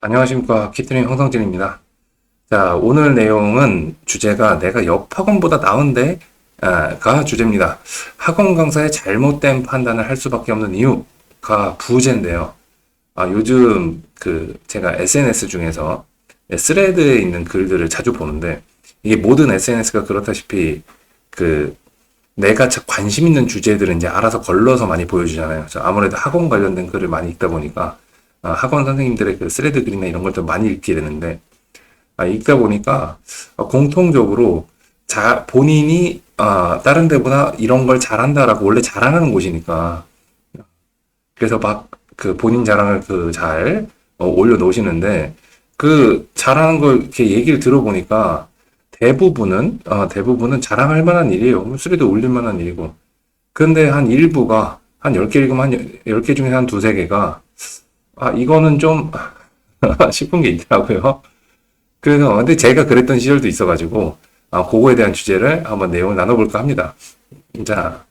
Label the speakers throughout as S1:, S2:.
S1: 안녕하십니까. 키트링 황성진입니다. 자, 오늘 내용은 주제가 내가 옆 학원보다 나은데, 가 주제입니다. 학원 강사의 잘못된 판단을 할 수밖에 없는 이유가 부제인데요. 요즘 제가 SNS 중에서 스레드에 있는 글들을 자주 보는데, 이게 모든 SNS가 그렇다시피, 그, 내가 관심 있는 주제들은 이제 알아서 걸러서 많이 보여주잖아요. 그래서 아무래도 학원 관련된 글을 많이 읽다 보니까, 학원 선생님들의 그 스레드 글이나 이런 걸 더 많이 읽게 되는데, 읽다 보니까 공통적으로 본인이 다른 데보다 이런 걸 잘한다라고 원래 자랑하는 곳이니까 그래서 막 그 본인 자랑을 잘 올려놓으시는데 그 잘하는 걸 이렇게 얘기를 들어보니까 대부분은 자랑할 만한 일이에요. 수리도 올릴 만한 일이고. 근데 한 일부가 한 10개 읽으면 한 10개 중에 한 두세 개가 이거는 좀 싶은 게 있더라고요. 그래서 근데 제가 그랬던 시절도 있어가지고 그거에 대한 주제를 한번 내용을 나눠볼까 합니다. 자,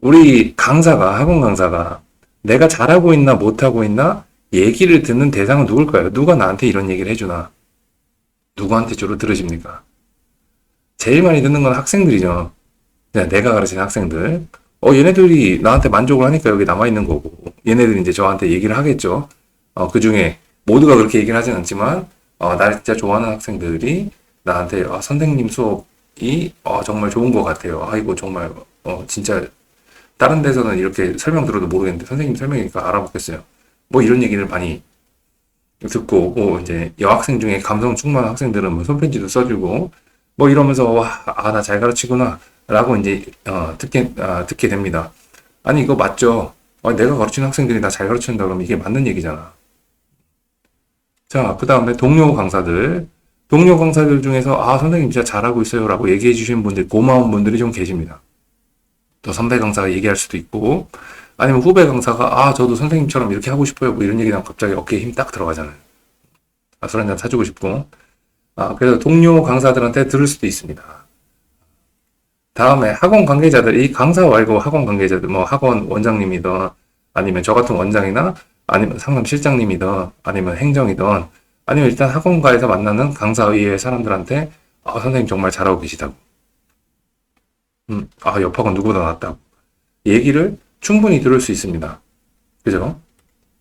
S1: 우리 학원 강사가 내가 잘하고 있나 못하고 있나 얘기를 듣는 대상은 누굴까요? 누가 나한테 이런 얘기를 해주나? 누구한테 주로 들으십니까? 제일 많이 듣는 건 학생들이죠. 내가 가르치는 학생들. 얘네들이 나한테 만족을 하니까 여기 남아있는 거고, 얘네들이 이제 저한테 얘기를 하겠죠. 그 중에 모두가 그렇게 얘기를 하진 않지만, 날 진짜 좋아하는 학생들이 나한테, 선생님 수업이, 정말 좋은 것 같아요. 이거 정말, 진짜, 다른 데서는 이렇게 설명 들어도 모르겠는데, 선생님 설명이니까 알아보겠어요. 뭐 이런 얘기를 많이 듣고 오고, 이제 여학생 중에 감성 충만한 학생들은 뭐 손편지도 써주고, 뭐 이러면서, 나 잘 가르치구나. 라고 이제, 듣게 됩니다. 아니, 이거 맞죠? 내가 가르치는 학생들이 나 잘 가르친다 그러면 이게 맞는 얘기잖아. 자, 그 다음에 동료 강사들 중에서, 선생님 진짜 잘하고 있어요. 라고 얘기해 주시는 분들, 고마운 분들이 좀 계십니다. 또 선배 강사가 얘기할 수도 있고, 아니면 후배 강사가, 저도 선생님처럼 이렇게 하고 싶어요. 뭐 이런 얘기하면 갑자기 어깨에 힘 딱 들어가잖아요. 술 한잔 사주고 싶고. 그래서 동료 강사들한테 들을 수도 있습니다. 다음에 학원 관계자들, 이 강사 말고 학원 관계자들, 뭐 학원 원장님이든, 아니면 저 같은 원장이나, 아니면 상담 실장님이든, 아니면 행정이든, 아니면 일단 학원가에서 만나는 강사의의 사람들한테, 선생님 정말 잘하고 계시다고. 옆 학원 누구보다 낫다고. 얘기를 충분히 들을 수 있습니다. 그죠?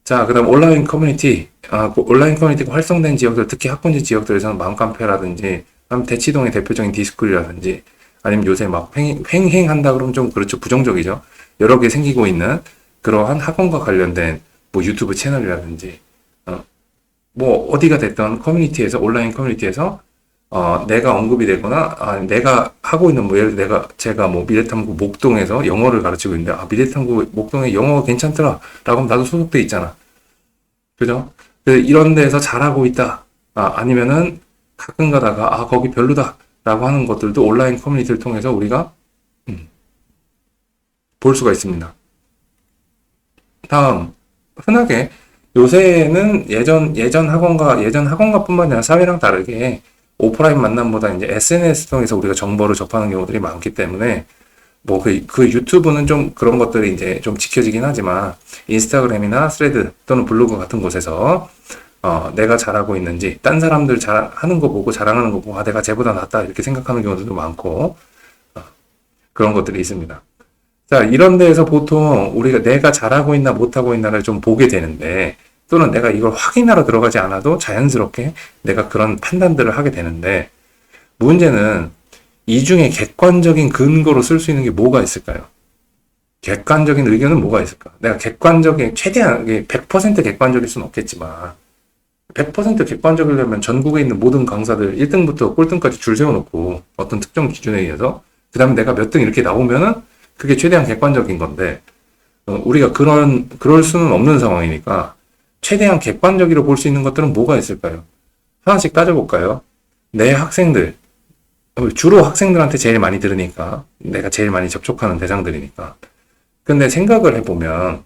S1: 자, 그 다음 온라인 커뮤니티. 온라인 커뮤니티가 활성된 지역들, 특히 학군지 지역들에서는 맘카페라든지, 대치동의 대표적인 디스쿨이라든지, 아니면 요새 막 횡행한다 그러면 좀 그렇죠. 부정적이죠. 여러 개 생기고 있는 그러한 학원과 관련된 뭐 유튜브 채널이라든지, 뭐 어디가 됐던 커뮤니티에서, 온라인 커뮤니티에서, 내가 언급이 되거나, 내가 하고 있는 뭐 예를 들어 제가 뭐 미래탐구 목동에서 영어를 가르치고 있는데, 미래탐구 목동에 영어가 괜찮더라. 라고 하면 나도 소속돼 있잖아. 그죠? 이런 데서 잘하고 있다. 아니면은 가끔 가다가, 거기 별로다. 라고 하는 것들도 온라인 커뮤니티를 통해서 우리가 볼 수가 있습니다. 다음, 흔하게 요새는 예전 학원가뿐만 아니라 사회랑 다르게 오프라인 만남보다 이제 SNS 통해서 우리가 정보를 접하는 경우들이 많기 때문에 뭐 그 유튜브는 좀 그런 것들이 이제 좀 지켜지긴 하지만 인스타그램이나 스레드 또는 블로그 같은 곳에서 내가 잘하고 있는지, 딴 사람들 잘하는 거 보고, 자랑하는 거 보고, 내가 쟤보다 낫다, 이렇게 생각하는 경우들도 많고, 그런 것들이 있습니다. 자, 이런 데에서 보통 우리가 내가 잘하고 있나 못하고 있나를 좀 보게 되는데, 또는 내가 이걸 확인하러 들어가지 않아도 자연스럽게 내가 그런 판단들을 하게 되는데, 문제는 이 중에 객관적인 근거로 쓸 수 있는 게 뭐가 있을까요? 객관적인 의견은 뭐가 있을까? 내가 최대한 100% 객관적일 수는 없겠지만, 100% 객관적이려면 전국에 있는 모든 강사들 1등부터 꼴등까지 줄 세워놓고 어떤 특정 기준에 의해서 그 다음에 내가 몇 등 이렇게 나오면은 그게 최대한 객관적인 건데 우리가 그럴 수는 없는 상황이니까 최대한 객관적으로 볼 수 있는 것들은 뭐가 있을까요? 하나씩 따져볼까요? 내 학생들, 주로 학생들한테 제일 많이 들으니까 내가 제일 많이 접촉하는 대상들이니까. 근데 생각을 해보면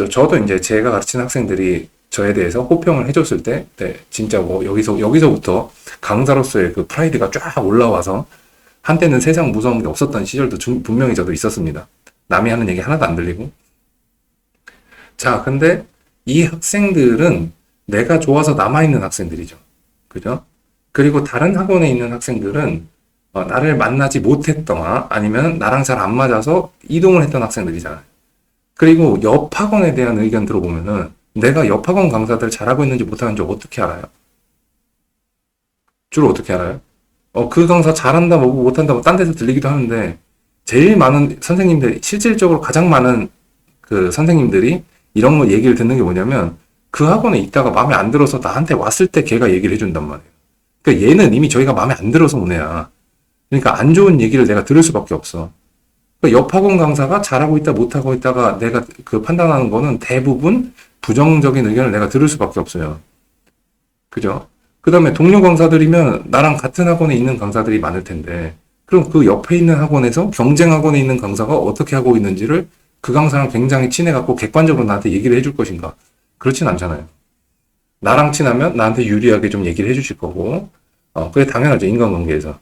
S1: 저도 이제 제가 가르치는 학생들이 저에 대해서 호평을 해줬을 때, 진짜 뭐 여기서부터 강사로서의 그 프라이드가 쫙 올라와서 한때는 세상 무서운 게 없었던 시절도 분명히 저도 있었습니다. 남이 하는 얘기 하나도 안 들리고. 자, 근데 이 학생들은 내가 좋아서 남아있는 학생들이죠. 그죠? 그리고 다른 학원에 있는 학생들은 나를 만나지 못했거나 아니면 나랑 잘 안 맞아서 이동을 했던 학생들이잖아요. 그리고 옆 학원에 대한 의견 들어보면은 내가 옆 학원 강사들 잘하고 있는지 못하는지 어떻게 알아요? 주로 어떻게 알아요? 그 강사 잘한다, 뭐 못한다, 뭐 딴 데서 들리기도 하는데 제일 많은 선생님들, 실질적으로 가장 많은 그 선생님들이 이런 거 얘기를 듣는 게 뭐냐면 그 학원에 있다가 마음에 안 들어서 나한테 왔을 때 걔가 얘기를 해준단 말이에요. 그러니까 얘는 이미 저희가 마음에 안 들어서 온 애야. 그러니까 안 좋은 얘기를 내가 들을 수밖에 없어. 그러니까 옆 학원 강사가 잘하고 있다 못하고 있다가 내가 그 판단하는 거는 대부분 부정적인 의견을 내가 들을 수밖에 없어요. 그죠? 그 다음에 동료 강사들이면 나랑 같은 학원에 있는 강사들이 많을 텐데 그럼 그 옆에 있는 학원에서 경쟁 학원에 있는 강사가 어떻게 하고 있는지를 그 강사랑 굉장히 친해갖고 객관적으로 나한테 얘기를 해줄 것인가? 그렇진 않잖아요. 나랑 친하면 나한테 유리하게 좀 얘기를 해주실 거고, 그게 당연하죠, 인간관계에서.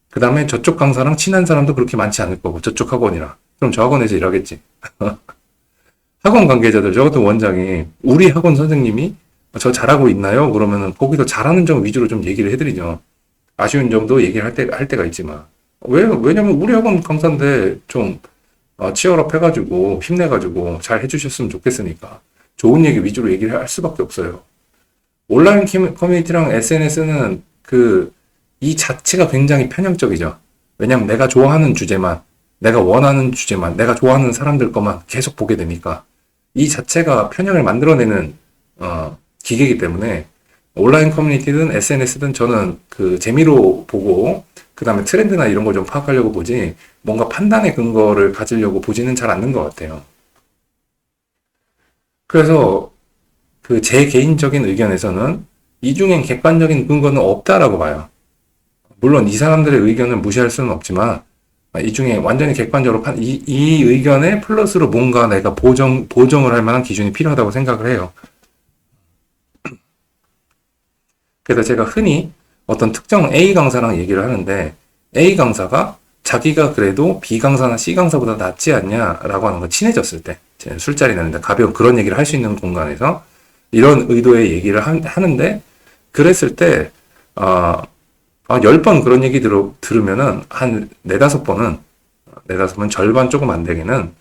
S1: 그 다음에 저쪽 강사랑 친한 사람도 그렇게 많지 않을 거고, 저쪽 학원이랑. 그럼 저 학원에서 일하겠지. 학원 관계자들, 저 같은 원장이, 우리 학원 선생님이 저 잘하고 있나요? 그러면은 거기서 잘하는 점 위주로 좀 얘기를 해드리죠. 아쉬운 점도 얘기를 할 때가 있지만. 왜냐면 우리 학원 강사인데 좀, 치열업 해가지고, 힘내가지고 잘 해주셨으면 좋겠으니까. 좋은 얘기 위주로 얘기를 할 수밖에 없어요. 온라인 커뮤니티랑 SNS는 이 자체가 굉장히 편향적이죠. 왜냐면 내가 좋아하는 주제만, 내가 원하는 주제만, 내가 좋아하는 사람들 것만 계속 보게 되니까 이 자체가 편향을 만들어내는, 기계이기 때문에 온라인 커뮤니티든 SNS든 저는 그 재미로 보고 그 다음에 트렌드나 이런 걸 좀 파악하려고 보지 뭔가 판단의 근거를 가지려고 보지는 잘 않는 것 같아요. 그래서 그 제 개인적인 의견에서는 이중엔 객관적인 근거는 없다라고 봐요. 물론 이 사람들의 의견을 무시할 수는 없지만 이 중에 완전히 객관적으로 이 의견에 플러스로 뭔가 내가 보정을 할 만한 기준이 필요하다고 생각을 해요. 그래서 제가 흔히 어떤 특정 A 강사랑 얘기를 하는데 A 강사가 자기가 그래도 B 강사나 C 강사보다 낫지 않냐라고 하는 거 친해졌을 때 술자리 나는데 가벼운 그런 얘기를 할 수 있는 공간에서 이런 의도의 얘기를 하는데 그랬을 때 10번 그런 얘기 들으면은 한 네다섯 번은 절반 조금 안 되게는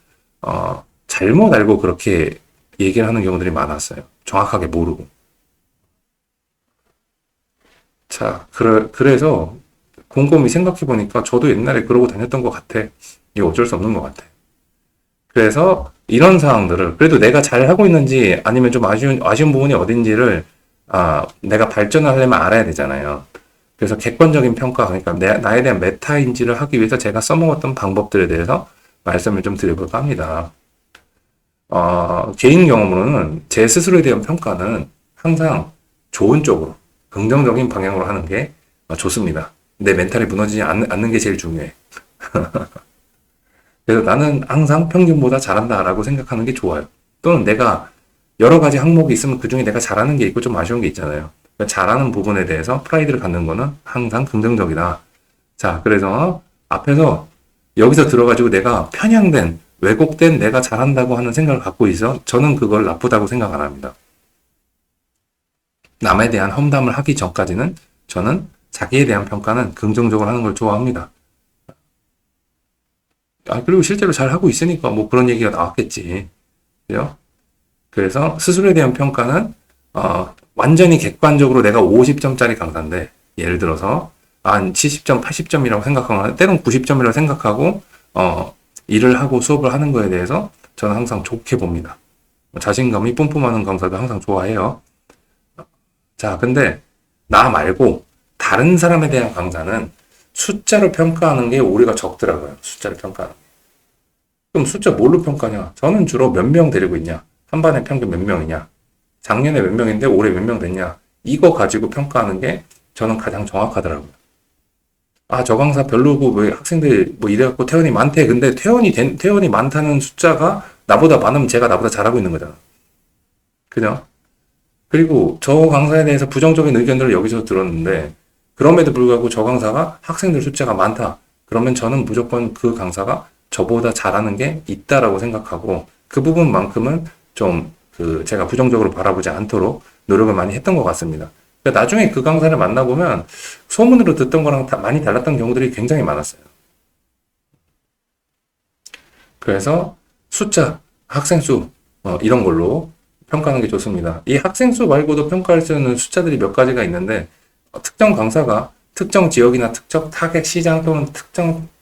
S1: 잘못 알고 그렇게 얘기를 하는 경우들이 많았어요. 정확하게 모르고. 자, 그래서 곰곰이 생각해 보니까 저도 옛날에 그러고 다녔던 것 같아. 이거 어쩔 수 없는 것 같아. 그래서 이런 상황들을 그래도 내가 잘 하고 있는지 아니면 좀 아쉬운 부분이 어딘지를 내가 발전을 하려면 알아야 되잖아요. 그래서 객관적인 평가, 그러니까 나에 대한 메타인지를 하기 위해서 제가 써먹었던 방법들에 대해서 말씀을 좀 드려볼까 합니다. 개인 경험으로는 제 스스로에 대한 평가는 항상 좋은 쪽으로, 긍정적인 방향으로 하는 게 좋습니다. 내 멘탈이 무너지지 않는 게 제일 중요해. 그래서 나는 항상 평균보다 잘한다라고 생각하는 게 좋아요. 또는 내가 여러 가지 항목이 있으면 그 중에 내가 잘하는 게 있고 좀 아쉬운 게 있잖아요. 그러니까 잘하는 부분에 대해서 프라이드를 갖는 거는 항상 긍정적이다. 자, 그래서 앞에서 여기서 들어가지고 내가 편향된, 왜곡된 내가 잘한다고 하는 생각을 갖고 있어. 저는 그걸 나쁘다고 생각 안 합니다. 남에 대한 험담을 하기 전까지는 저는 자기에 대한 평가는 긍정적으로 하는 걸 좋아합니다. 그리고 실제로 잘 하고 있으니까 뭐 그런 얘기가 나왔겠지. 그죠? 그래서 스스로에 대한 평가는, 완전히 객관적으로 내가 50점짜리 강사인데, 예를 들어서, 한 70점, 80점이라고 생각하거나, 때론 90점이라고 생각하고, 일을 하고 수업을 하는 거에 대해서 저는 항상 좋게 봅니다. 자신감이 뿜뿜하는 강사도 항상 좋아해요. 자, 근데 나 말고 다른 사람에 대한 강사는 숫자로 평가하는 게 우리가 적더라고요. 숫자를 평가하는 게. 그럼 숫자 뭘로 평가냐? 저는 주로 몇 명 데리고 있냐? 한 반에 평균 몇 명이냐? 작년에 몇 명인데 올해 몇 명 됐냐? 이거 가지고 평가하는 게 저는 가장 정확하더라고요. 저 강사 별로고 왜 학생들 뭐 이래갖고 퇴원이 많대. 근데 퇴원이 많다는 숫자가 나보다 많으면 제가 나보다 잘하고 있는 거잖아. 그죠? 그리고 저 강사에 대해서 부정적인 의견들을 여기서 들었는데 그럼에도 불구하고 저 강사가 학생들 숫자가 많다. 그러면 저는 무조건 그 강사가 저보다 잘하는 게 있다라고 생각하고 그 부분만큼은 좀 제가 부정적으로 바라보지 않도록 노력을 많이 했던 것 같습니다. 그러니까 나중에 그 강사를 만나보면 소문으로 듣던 거랑 많이 달랐던 경우들이 굉장히 많았어요. 그래서 숫자, 학생 수, 이런 걸로 평가하는 게 좋습니다. 이 학생 수 말고도 평가할 수 있는 숫자들이 몇 가지가 있는데, 특정 강사가 특정 지역이나 특정 타겟 시장 또는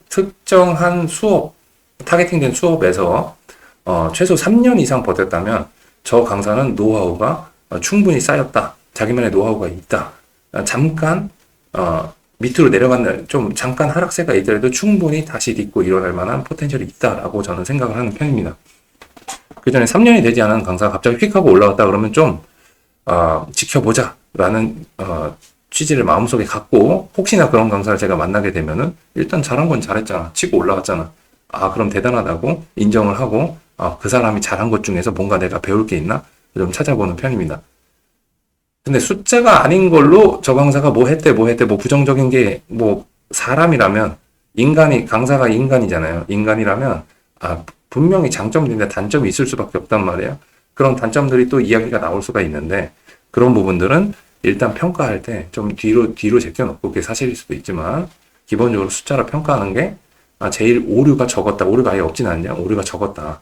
S1: 특정한 수업, 타겟팅된 수업에서 최소 3년 이상 버텼다면 저 강사는 노하우가 충분히 쌓였다. 자기만의 노하우가 있다. 잠깐 밑으로 내려간다. 좀 잠깐 하락세가 있더라도 충분히 다시 딛고 일어날 만한 포텐셜이 있다라고 저는 생각을 하는 편입니다. 그 전에 3년이 되지 않은 강사가 갑자기 휙 하고 올라왔다 그러면 좀 지켜보자 라는 취지를 마음속에 갖고 혹시나 그런 강사를 제가 만나게 되면은 일단 잘한 건 잘했잖아. 치고 올라갔잖아. 그럼 대단하다고 인정을 하고 그 사람이 잘한 것 중에서 뭔가 내가 배울 게 있나 좀 찾아보는 편입니다. 근데 숫자가 아닌 걸로 저 강사가 뭐 했대 뭐 부정적인 게 뭐 사람이라면 강사가 인간이잖아요. 인간이라면 분명히 장점인데 단점이 있을 수밖에 없단 말이에요. 그런 단점들이 또 이야기가 나올 수가 있는데 그런 부분들은 일단 평가할 때 좀 뒤로 제껴놓고 그게 사실일 수도 있지만 기본적으로 숫자로 평가하는 게 제일 오류가 적었다. 오류가 아예 없진 않냐? 오류가 적었다.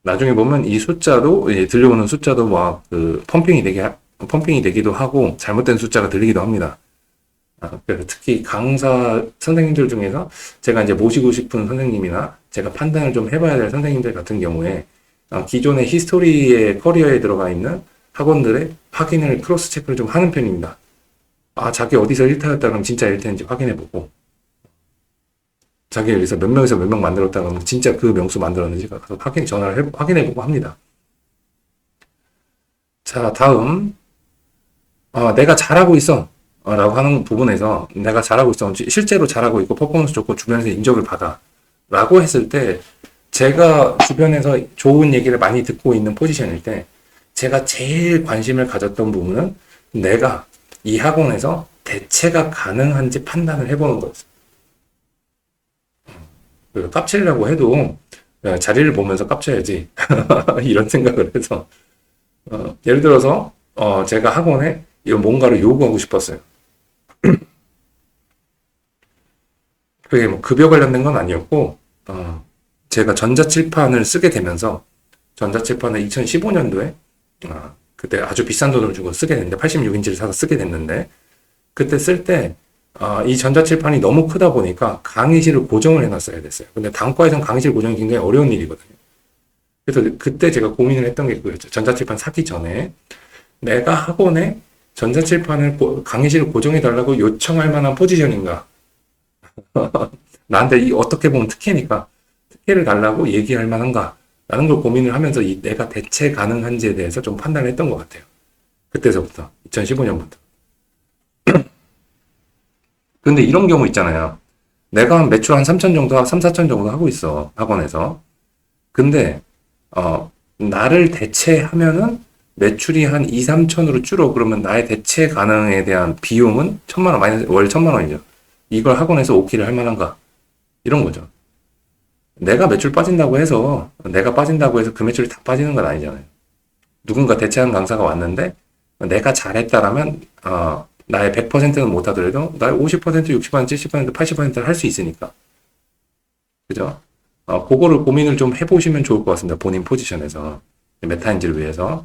S1: 나중에 보면 이 숫자도 들려오는 숫자도 막 펌핑이 되기도 하고 잘못된 숫자가 들리기도 합니다. 그래서 특히 강사 선생님들 중에서 제가 이제 모시고 싶은 선생님이나 제가 판단을 좀 해봐야 될 선생님들 같은 경우에 기존의 히스토리의 커리어에 들어가 있는 학원들의 확인을 크로스 체크를 좀 하는 편입니다. 자기 어디서 1타였다 그러면 진짜 1타인지 확인해보고 자기 여기서 몇 명에서 몇 명 만들었다 그러면 진짜 그 명수 만들었는지 가서 전화를 확인해보고 합니다. 자, 다음 내가 잘하고 있어 라고 하는 부분에서 내가 잘하고 있어 실제로 잘하고 있고 퍼포먼스 좋고 주변에서 인정을 받아 라고 했을 때 제가 주변에서 좋은 얘기를 많이 듣고 있는 포지션일 때 제가 제일 관심을 가졌던 부분은 내가 이 학원에서 대체가 가능한지 판단을 해보는 거였어요. 깝치려고 해도 자리를 보면서 깝쳐야지 이런 생각을 해서 예를 들어서 제가 학원에 이런 뭔가를 요구하고 싶었어요. 그게 뭐 급여 관련된 건 아니었고 제가 전자칠판을 쓰게 되면서 전자칠판을 2015년도에 그때 아주 비싼 돈을 주고 쓰게 됐는데 86인치를 사서 쓰게 됐는데 그때 쓸 때 이 전자칠판이 너무 크다 보니까 강의실을 고정을 해놨어야 됐어요. 근데 단과에선 강의실 고정이 굉장히 어려운 일이거든요. 그래서 그때 제가 고민을 했던 게 그거였죠. 전자칠판 사기 전에 내가 학원에 전자칠판을 강의실을 고정해달라고 요청할 만한 포지션인가? 나한테 어떻게 보면 특혜니까 특혜를 달라고 얘기할 만한가? 라는 걸 고민을 하면서 내가 대체 가능한지에 대해서 좀 판단을 했던 것 같아요. 그때서부터 2015년부터. 근데 이런 경우 있잖아요. 내가 매출 한 3천 정도, 3, 4천 정도 하고 있어. 학원에서. 근데 나를 대체하면은 매출이 한 2, 3천으로 줄어. 그러면 나의 대체 가능에 대한 비용은 1,000만 원, 마이너스 월 1,000만 원이죠. 이걸 학원에서 오키를 할 만한가? 이런 거죠. 내가 빠진다고 해서 그 매출이 다 빠지는 건 아니잖아요. 누군가 대체한 강사가 왔는데 내가 잘했다라면 나의 100%는 못하더라도 나의 50%, 60%, 70%, 80%를 할 수 있으니까. 그죠? 그거를 고민을 좀 해보시면 좋을 것 같습니다. 본인 포지션에서. 메타인지를 위해서.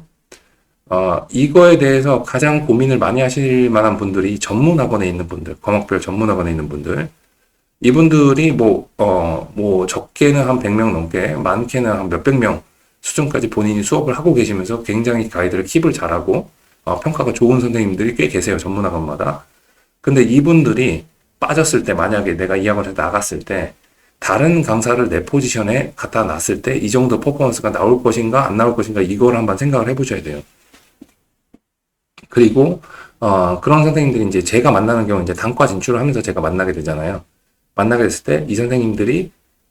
S1: 이거에 대해서 가장 고민을 많이 하실 만한 분들이 전문학원에 있는 분들, 과목별 전문학원에 있는 분들. 이분들이 적게는 한 100명 넘게, 많게는 한 몇백 명 수준까지 본인이 수업을 하고 계시면서 굉장히 가이드를 킵을 잘하고, 평가가 좋은 선생님들이 꽤 계세요, 전문학원마다. 근데 이분들이 빠졌을 때, 만약에 내가 이 학원에서 나갔을 때, 다른 강사를 내 포지션에 갖다 놨을 때, 이 정도 퍼포먼스가 나올 것인가, 안 나올 것인가, 이걸 한번 생각을 해보셔야 돼요. 그리고, 그런 선생님들이 이제 제가 만나는 경우 이제 단과 진출을 하면서 제가 만나게 되잖아요. 만나게 됐을 때 이 선생님들이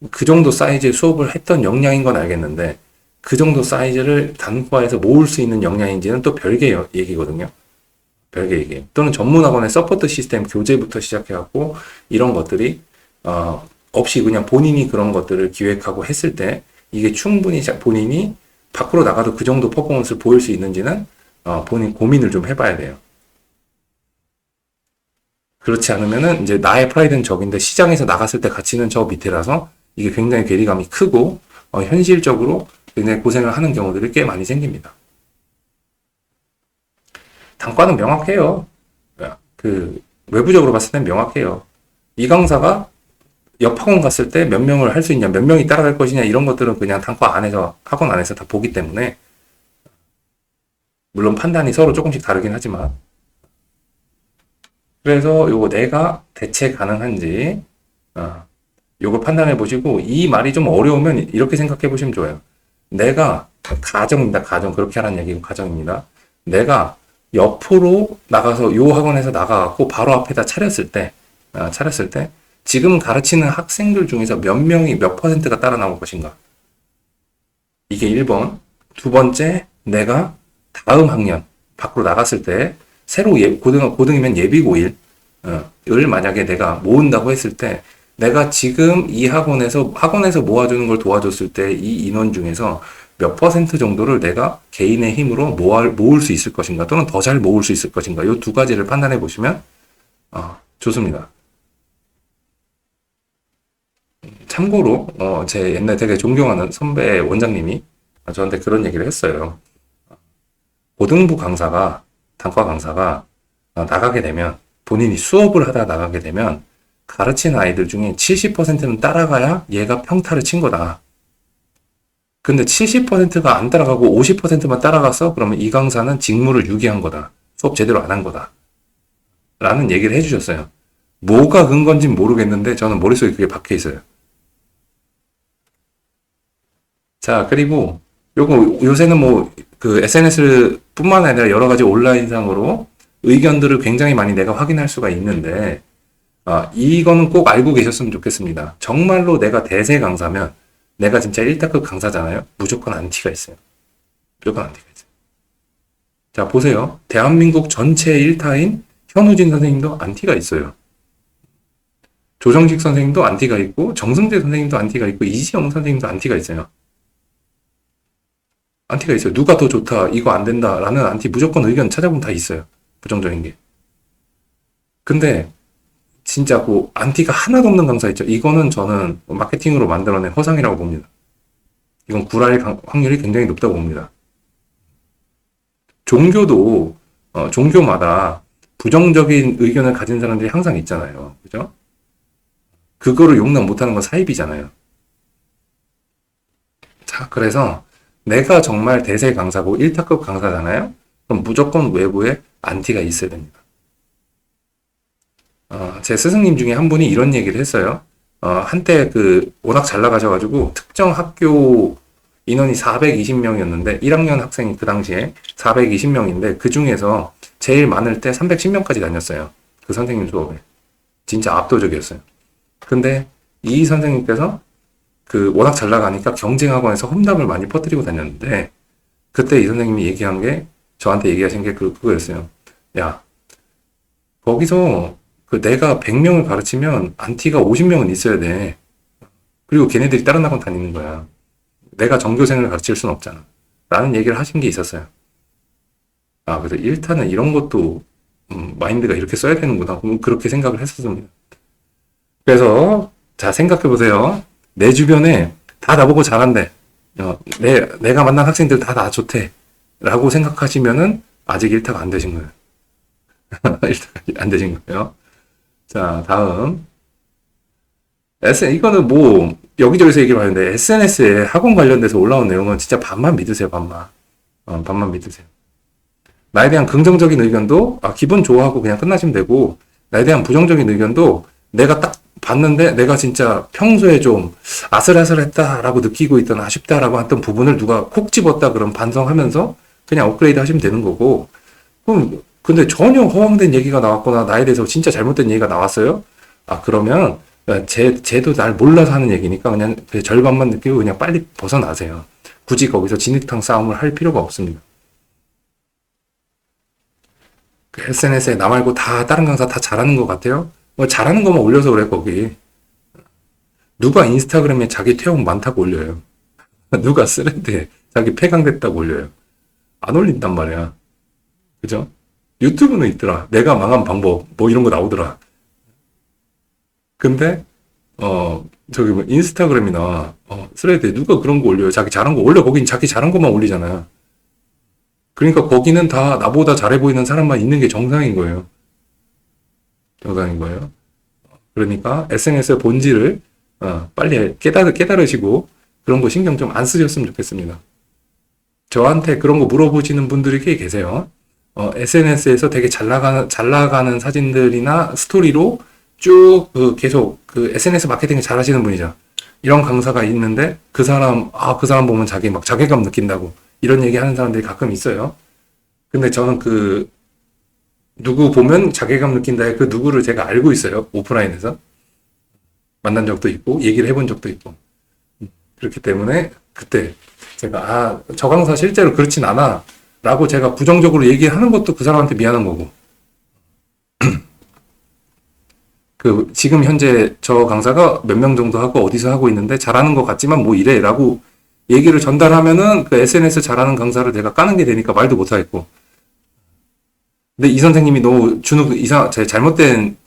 S1: 그 정도 사이즈의 수업을 했던 역량인 건 알겠는데 그 정도 사이즈를 단과에서 모을 수 있는 역량인지는 또 별개의 얘기거든요. 별개의 얘기예요. 또는 전문학원의 서포트 시스템 교재부터 시작해갖고 이런 것들이 없이 그냥 본인이 그런 것들을 기획하고 했을 때 이게 충분히 본인이 밖으로 나가도 그 정도 퍼포먼스를 보일 수 있는지는 본인 고민을 좀 해봐야 돼요. 그렇지 않으면은 이제 나의 프라이드는 저긴데 시장에서 나갔을 때 가치는 저 밑에라서 이게 굉장히 괴리감이 크고 현실적으로 굉장히 고생을 하는 경우들이 꽤 많이 생깁니다. 단가는 명확해요. 그 외부적으로 봤을 땐 명확해요. 이 강사가 옆 학원 갔을 때 몇 명을 할 수 있냐, 몇 명이 따라갈 것이냐 이런 것들은 그냥 단과 안에서 학원 안에서 다 보기 때문에 물론 판단이 서로 조금씩 다르긴 하지만 그래서 요거 내가 대체 가능한지 요거 판단해 보시고 이 말이 좀 어려우면 이렇게 생각해 보시면 좋아요. 내가 가정입니다. 가정 그렇게 하라는 얘기고 가정입니다. 내가 옆으로 나가서 요 학원에서 나가갖고 바로 앞에다 차렸을 때 지금 가르치는 학생들 중에서 몇 명이 몇 퍼센트가 따라 나올 것인가? 이게 1번. 두 번째, 내가 다음 학년 밖으로 나갔을 때 새로 고등이면 예비고1 을 만약에 내가 모은다고 했을 때 내가 지금 이 학원에서 모아주는 걸 도와줬을 때 이 인원 중에서 몇 퍼센트 정도를 내가 개인의 힘으로 모을 수 있을 것인가 또는 더 잘 모을 수 있을 것인가 이 두 가지를 판단해 보시면 좋습니다. 참고로 제 옛날 되게 존경하는 선배 원장님이 저한테 그런 얘기를 했어요. 고등부 강사가 단과 강사가 나가게 되면 본인이 수업을 하다 나가게 되면 가르치는 아이들 중에 70%는 따라가야 얘가 평타를 친 거다. 근데 70%가 안 따라가고 50%만 따라가서 그러면 이 강사는 직무를 유기한 거다. 수업 제대로 안 한 거다. 라는 얘기를 해주셨어요. 뭐가 근건지는 모르겠는데 저는 머릿속에 그게 박혀 있어요. 자, 그리고 요새는 뭐 그 SNS 뿐만 아니라 여러 가지 온라인상으로 의견들을 굉장히 많이 내가 확인할 수가 있는데 이거는 꼭 알고 계셨으면 좋겠습니다. 정말로 내가 대세 강사면 내가 진짜 1타급 강사잖아요. 무조건 안티가 있어요. 무조건 안티가 있어요. 자, 보세요. 대한민국 전체 1타인 현우진 선생님도 안티가 있어요. 조정식 선생님도 안티가 있고 정승재 선생님도 안티가 있고 이지영 선생님도 안티가 있어요. 안티가 있어요. 누가 더 좋다, 이거 안 된다 라는 안티 무조건 의견 찾아보면 다 있어요. 부정적인 게. 근데 진짜 그 안티가 하나도 없는 강사 있죠. 이거는 저는 마케팅으로 만들어낸 허상이라고 봅니다. 이건 구랄 확률이 굉장히 높다고 봅니다. 종교도 종교마다 부정적인 의견을 가진 사람들이 항상 있잖아요. 그죠? 그거를 용납 못하는 건 사입이잖아요. 자, 그래서 내가 정말 대세 강사고 1타급 강사잖아요. 그럼 무조건 외부에 안티가 있어야 됩니다. 제 스승님 중에 한 분이 이런 얘기를 했어요. 한때 워낙 잘 나가셔가지고 특정 학교 인원이 420명이었는데 1학년 학생이 그 당시에 420명인데 그 중에서 제일 많을 때 310명까지 다녔어요. 그 선생님 수업에. 진짜 압도적이었어요. 근데 이 선생님께서 워낙 잘 나가니까 경쟁학원에서 험담을 많이 퍼뜨리고 다녔는데 그때 이 선생님이 얘기한 게 저한테 얘기하신 게 그거였어요. 야, 거기서 내가 100명을 가르치면 안티가 50명은 있어야 돼. 그리고 걔네들이 다른 학원 다니는 거야. 내가 전교생을 가르칠 순 없잖아. 라는 얘기를 하신 게 있었어요. 그래서 1타는 이런 것도 마인드가 이렇게 써야 되는구나. 그렇게 생각을 했었습니다. 그래서 자, 생각해 보세요. 내 주변에 다 나보고 잘한대. 내가 만난 학생들 다 좋대. 라고 생각하시면은 아직 1타가 안 되신 거예요. 1타가 안 되신 거예요. 자, 다음. 이거는 뭐, 여기저기서 얘기를 하는데, SNS에 학원 관련돼서 올라온 내용은 진짜 반만 믿으세요, 반만. 반만 믿으세요. 나에 대한 긍정적인 의견도, 기분 좋아하고 그냥 끝나시면 되고, 나에 대한 부정적인 의견도 내가 딱 봤는데, 내가 진짜 평소에 좀 아슬아슬했다라고 느끼고 있던 아쉽다라고 했던 부분을 누가 콕 집었다 그럼 반성하면서 그냥 업그레이드 하시면 되는 거고, 근데 전혀 허황된 얘기가 나왔거나 나에 대해서 진짜 잘못된 얘기가 나왔어요? 그러면 쟤도 날 몰라서 하는 얘기니까 그냥 절반만 느끼고 그냥 빨리 벗어나세요. 굳이 거기서 진흙탕 싸움을 할 필요가 없습니다. SNS에 나 말고 다 다른 강사 다 잘하는 것 같아요? 뭐 잘하는 것만 올려서 그래 거기. 누가 인스타그램에 자기 퇴원 많다고 올려요? 누가 스레드에 자기 폐강됐다고 올려요? 안 올린단 말이야. 그죠? 유튜브는 있더라. 내가 망한 방법, 뭐 이런 거 나오더라. 근데, 저기 뭐 인스타그램이나, 스레드에 누가 그런 거 올려요? 자기 잘한 거, 원래 거긴 자기 잘한 것만 올리잖아요. 그러니까 거기는 다 나보다 잘해 보이는 사람만 있는 게 정상인 거예요. 정상인 거예요. 그러니까 SNS의 본질을, 빨리 깨달으시고, 그런 거 신경 좀 안 쓰셨으면 좋겠습니다. 저한테 그런 거 물어보시는 분들이 꽤 계세요. SNS에서 되게 잘 나가는 사진들이나 스토리로 쭉 계속 SNS 마케팅을 잘 하시는 분이죠. 이런 강사가 있는데 그 사람 보면 자기 막 자괴감 느낀다고 이런 얘기 하는 사람들이 가끔 있어요. 근데 저는 누구 보면 자괴감 느낀다에 그 누구를 제가 알고 있어요. 오프라인에서. 만난 적도 있고, 얘기를 해본 적도 있고. 그렇기 때문에 그때 제가 저 강사 실제로 그렇진 않아 라고 제가 부정적으로 얘기하는 것도 그 사람한테 미안한 거고, 지금 현재 저 강사가 몇 명 정도 하고 어디서 하고 있는데 잘하는 것 같지만 뭐 이래 라고 얘기를 전달하면은 그 SNS 잘하는 강사를 내가 까는 게 되니까 말도 못 하겠고. 근데 이 선생님이 너무 제 잘못된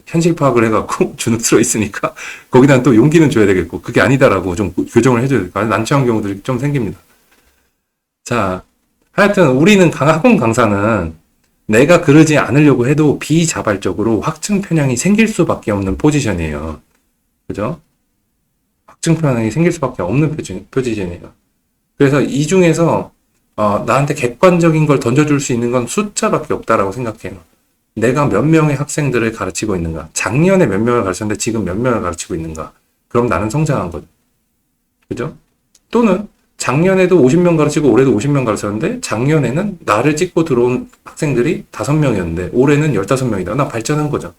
S1: 현실 파악을 해갖고 주눅 들어 있으니까 거기다 또 용기는 줘야 되겠고, 그게 아니다라고 좀 교정을 해줘야 될 거 아니에요. 난처한 경우들이 좀 생깁니다. 자, 하여튼 우리는 학원 강사는 내가 그러지 않으려고 해도 비자발적으로 확증 편향이 생길 수밖에 없는 포지션이에요. 그죠? 확증 편향이 생길 수밖에 없는 포지션이에요. 그래서 이 중에서 나한테 객관적인 걸 던져줄 수 있는 건 숫자밖에 없다라고 생각해요. 내가 몇 명의 학생들을 가르치고 있는가? 작년에 몇 명을 가르쳤는데 지금 몇 명을 가르치고 있는가? 그럼 나는 성장한 거죠. 그죠? 또는 작년에도 50명 가르치고 올해도 50명 가르쳤는데 작년에는 나를 찍고 들어온 학생들이 5명이었는데 올해는 15명이다. 나 발전한 거죠.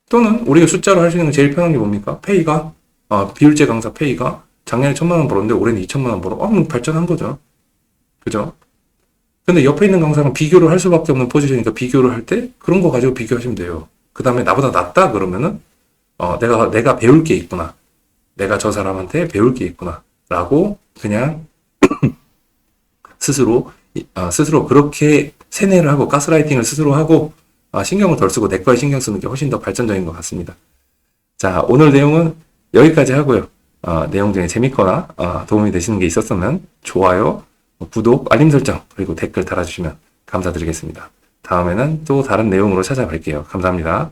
S1: 또는 우리가 숫자로 할 수 있는 게 제일 편한 게 뭡니까? 페이가 비율제 강사 페이가 작년에 1,000만 원 벌었는데 올해는 2,000만 원 벌어. 그럼 발전한 거죠. 그죠? 근데 옆에 있는 강사랑 비교를 할 수밖에 없는 포지션이니까 비교를 할 때 그런 거 가지고 비교하시면 돼요. 그 다음에 나보다 낫다 그러면은 내가 배울 게 있구나. 내가 저 사람한테 배울 게 있구나. 라고 그냥 스스로 그렇게 세뇌를 하고 가스라이팅을 스스로 하고 신경을 덜 쓰고 내 거에 신경 쓰는 게 훨씬 더 발전적인 것 같습니다. 자, 오늘 내용은 여기까지 하고요. 내용 중에 재밌거나 도움이 되시는 게 있었으면 좋아요, 구독, 알림 설정, 그리고 댓글 달아주시면 감사드리겠습니다. 다음에는 또 다른 내용으로 찾아뵐게요. 감사합니다.